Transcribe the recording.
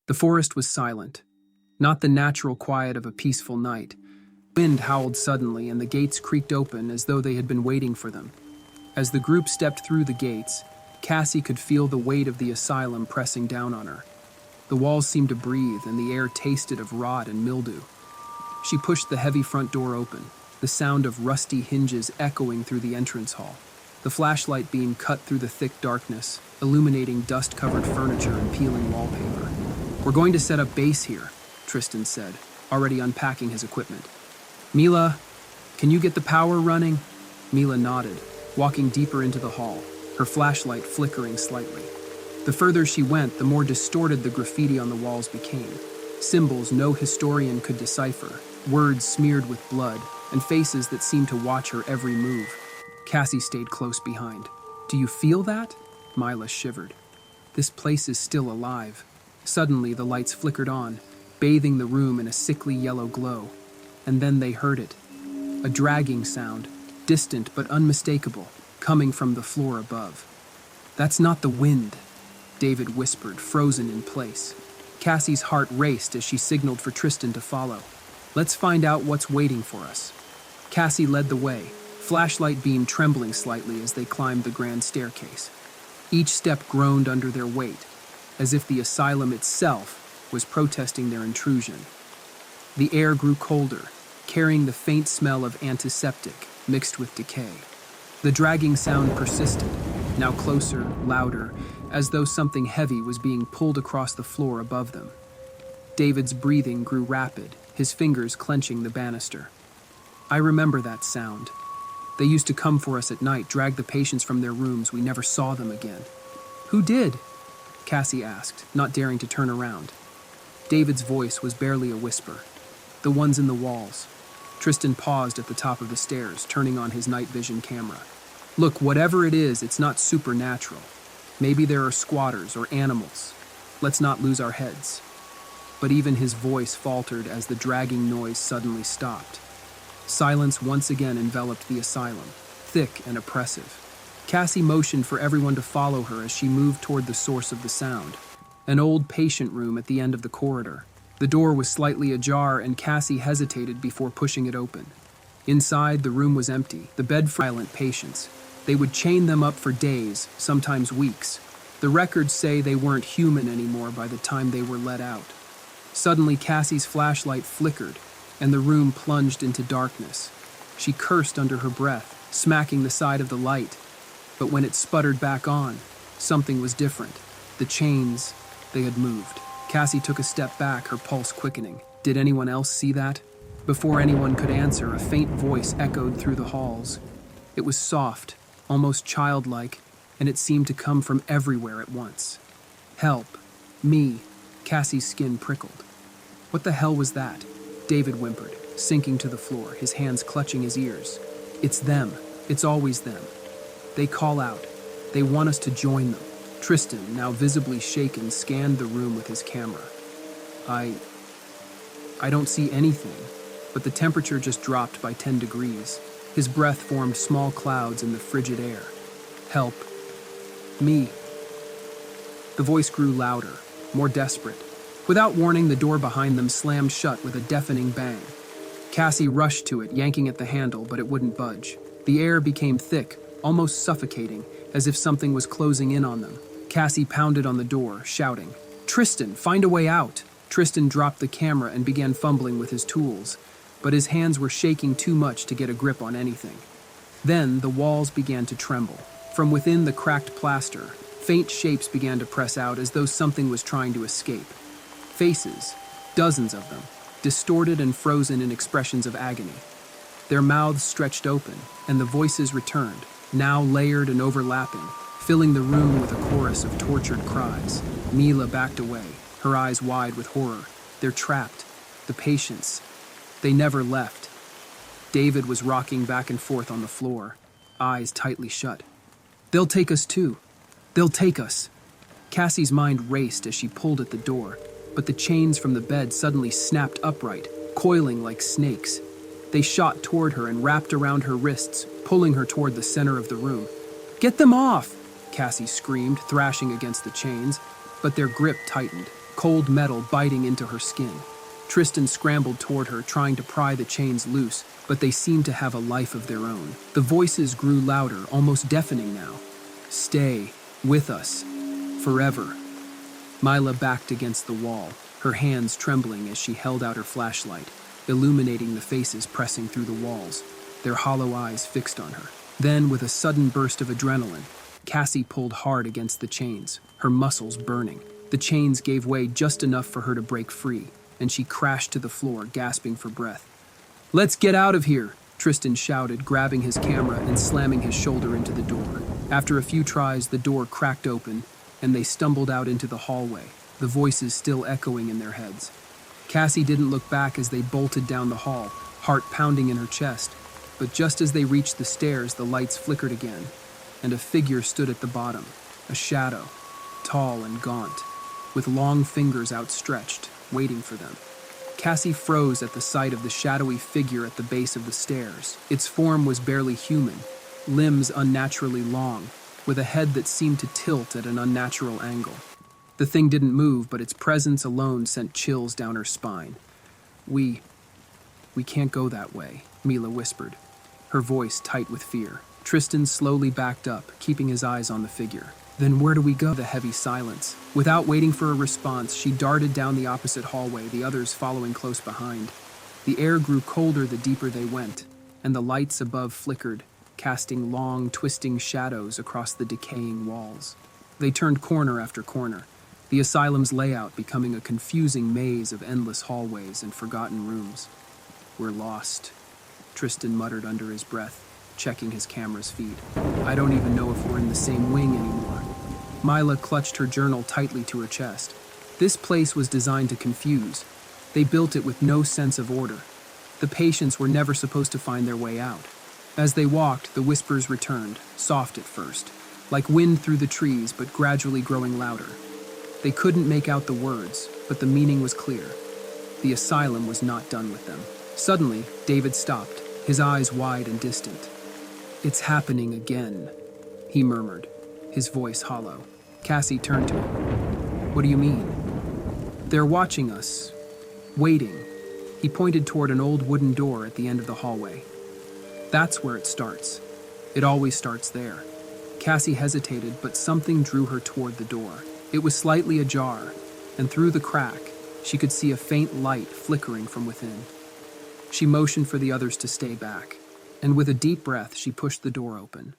The forest was silent, not the natural quiet of a peaceful night. The wind howled suddenly, and the gates creaked open as though they had been waiting for them. As the group stepped through the gates, Cassie could feel the weight of the asylum pressing down on her. The walls seemed to breathe, and the air tasted of rot and mildew. She pushed the heavy front door open, the sound of rusty hinges echoing through the entrance hall. The flashlight beam cut through the thick darkness, illuminating dust-covered furniture and peeling wallpaper. "We're going to set up base here," Tristan said, already unpacking his equipment. "Mila, can you get the power running?" Mila nodded, walking deeper into the hall, her flashlight flickering slightly. The further she went, the more distorted the graffiti on the walls became. Symbols no historian could decipher, words smeared with blood, and faces that seemed to watch her every move. Cassie stayed close behind. "Do you feel that?" Mila shivered. "This place is still alive." Suddenly, the lights flickered on, bathing the room in a sickly yellow glow. And then they heard it. A dragging sound, distant but unmistakable, coming from the floor above. "That's not the wind," David whispered, frozen in place. Cassie's heart raced as she signaled for Tristan to follow. "Let's find out what's waiting for us." Cassie led the way, flashlight beam trembling slightly as they climbed the grand staircase. Each step groaned under their weight, as if the asylum itself was protesting their intrusion. The air grew colder, carrying the faint smell of antiseptic mixed with decay. The dragging sound persisted, now closer, louder, as though something heavy was being pulled across the floor above them. David's breathing grew rapid, his fingers clenching the banister. "I remember that sound. They used to come for us at night, drag the patients from their rooms. We never saw them again." "Who did?" Cassie asked, not daring to turn around. David's voice was barely a whisper. "The ones in the walls." Tristan paused at the top of the stairs, turning on his night vision camera. "Look, whatever it is, it's not supernatural. Maybe there are squatters or animals. Let's not lose our heads." But even his voice faltered as the dragging noise suddenly stopped. Silence once again enveloped the asylum, thick and oppressive. Cassie motioned for everyone to follow her as she moved toward the source of the sound, an old patient room at the end of the corridor. The door was slightly ajar, and Cassie hesitated before pushing it open. Inside, the room was empty, the bed for violent patients. They would chain them up for days, sometimes weeks. The records say they weren't human anymore by the time they were let out. Suddenly, Cassie's flashlight flickered, and the room plunged into darkness. She cursed under her breath, smacking the side of the light. But when it sputtered back on, something was different. The chains, they had moved. Cassie took a step back, her pulse quickening. Did anyone else see that? Before anyone could answer, a faint voice echoed through the halls. It was soft, almost childlike, and it seemed to come from everywhere at once. "Help. Me." Cassie's skin prickled. "What the hell was that?" David whimpered, sinking to the floor, his hands clutching his ears. "It's them. It's always them. They call out. They want us to join them." Tristan, now visibly shaken, scanned the room with his camera. I don't see anything, but the temperature just dropped by 10 degrees. His breath formed small clouds in the frigid air. "Help. Me." The voice grew louder, more desperate. Without warning, the door behind them slammed shut with a deafening bang. Cassie rushed to it, yanking at the handle, but it wouldn't budge. The air became thick, almost suffocating, as if something was closing in on them. Cassie pounded on the door, shouting, "Tristan, find a way out!" Tristan dropped the camera and began fumbling with his tools, but his hands were shaking too much to get a grip on anything. Then the walls began to tremble. From within the cracked plaster, faint shapes began to press out as though something was trying to escape. Faces, dozens of them, distorted and frozen in expressions of agony. Their mouths stretched open, and the voices returned, now layered and overlapping, filling the room with a chorus of tortured cries. Mila backed away, her eyes wide with horror. They're trapped. The patients. They never left. David was rocking back and forth on the floor, eyes tightly shut. "They'll take us too. They'll take us." Cassie's mind raced as she pulled at the door, but the chains from the bed suddenly snapped upright, coiling like snakes. They shot toward her and wrapped around her wrists, pulling her toward the center of the room. "Get them off!" Cassie screamed, thrashing against the chains, but their grip tightened. cold metal biting into her skin. Tristan scrambled toward her, trying to pry the chains loose, but they seemed to have a life of their own. The voices grew louder, almost deafening now. "Stay with us. Forever." Mila backed against the wall, her hands trembling as she held out her flashlight, illuminating the faces pressing through the walls, their hollow eyes fixed on her. Then, with a sudden burst of adrenaline, Cassie pulled hard against the chains, her muscles burning. The chains gave way just enough for her to break free, and she crashed to the floor, gasping for breath. "Let's get out of here," Tristan shouted, grabbing his camera and slamming his shoulder into the door. After a few tries, the door cracked open, and they stumbled out into the hallway, the voices still echoing in their heads. Cassie didn't look back as they bolted down the hall, heart pounding in her chest. But just as they reached the stairs, the lights flickered again, and a figure stood at the bottom, a shadow, tall and gaunt, with long fingers outstretched, waiting for them. Cassie froze at the sight of the shadowy figure at the base of the stairs. Its form was barely human, limbs unnaturally long, with a head that seemed to tilt at an unnatural angle. The thing didn't move, but its presence alone sent chills down her spine. We can't go that way," Mila whispered, her voice tight with fear. Tristan slowly backed up, keeping his eyes on the figure. "Then where do we go?" The heavy silence. Without waiting for a response, she darted down the opposite hallway, the others following close behind. The air grew colder the deeper they went, and the lights above flickered, casting long, twisting shadows across the decaying walls. They turned corner after corner, the asylum's layout becoming a confusing maze of endless hallways and forgotten rooms. "We're lost," Tristan muttered under his breath, checking his camera's feed. "I don't even know if we're in the same wing anymore." Mila clutched her journal tightly to her chest. This place was designed to confuse. They built it with no sense of order. The patients were never supposed to find their way out. As they walked, the whispers returned, soft at first, like wind through the trees, but gradually growing louder. They couldn't make out the words, but the meaning was clear. The asylum was not done with them. Suddenly, David stopped, his eyes wide and distant. "It's happening again," he murmured, his voice hollow. Cassie turned to him. "What do you mean?" "They're watching us. Waiting." He pointed toward an old wooden door at the end of the hallway. "That's where it starts. It always starts there." Cassie hesitated, but something drew her toward the door. It was slightly ajar, and through the crack, she could see a faint light flickering from within. She motioned for the others to stay back, and with a deep breath, she pushed the door open.